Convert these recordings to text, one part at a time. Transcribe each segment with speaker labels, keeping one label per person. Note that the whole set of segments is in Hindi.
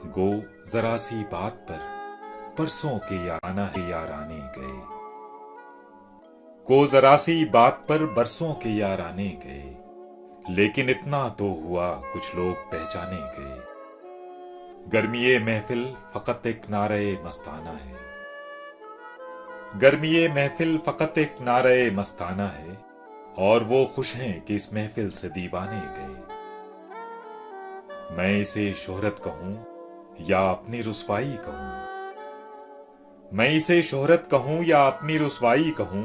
Speaker 1: गो जरा सी बात पर परसों के याराने गए। गो जरा सी बात पर बरसों के याराने गए, लेकिन इतना तो हुआ कुछ लोग पहचाने गए। गर्मीए महफिल फकत एक नारे मस्ताना है। गर्मीए महफिल फकत एक नारे मस्ताना है, और वो खुश हैं कि इस महफिल से दीवाने गए। मैं इसे शोहरत कहूं या अपनी रुसवाई कहूं, मैं इसे शोहरत कहूं या अपनी रुसवाई कहूं,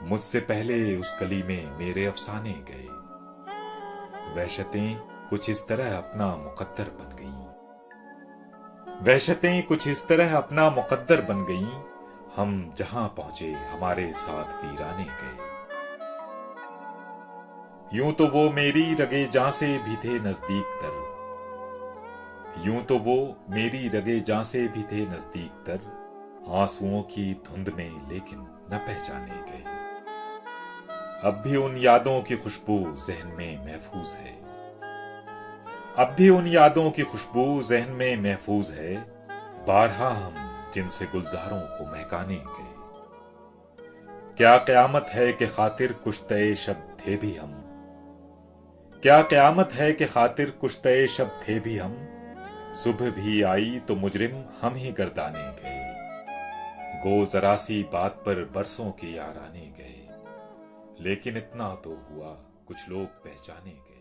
Speaker 1: मुझसे पहले उस गली में मेरे अफसाने गए। वहशतें कुछ इस तरह अपना मुकद्दर बन गईं, वहशतें कुछ इस तरह अपना मुकद्दर बन गईं, हम जहां पहुंचे हमारे साथ वीराने गए। यूं तो वो मेरी रगे जां से भी थे नजदीक तर, यूं तो वो मेरी रगे जां से भी थे नजदीक तर, आंसुओं की धुंध में लेकिन न पहचाने गए। अब भी उन यादों की खुशबू जहन में महफूज है, अब भी उन यादों की खुशबू जहन में महफूज है, बारहा हम जिनसे गुलजारों को महकाने गए। क्या कयामत है कि खातिर कुछ तय शब्द थे भी हम, क्या कयामत है कि खातिर कुछ तय शब्द थे भी हम, सुबह भी आई तो मुजरिम हम ही गर्दाने गए। गो जरा सी बात पर बरसों के याराने गए, लेकिन इतना तो हुआ कुछ लोग पहचाने गए।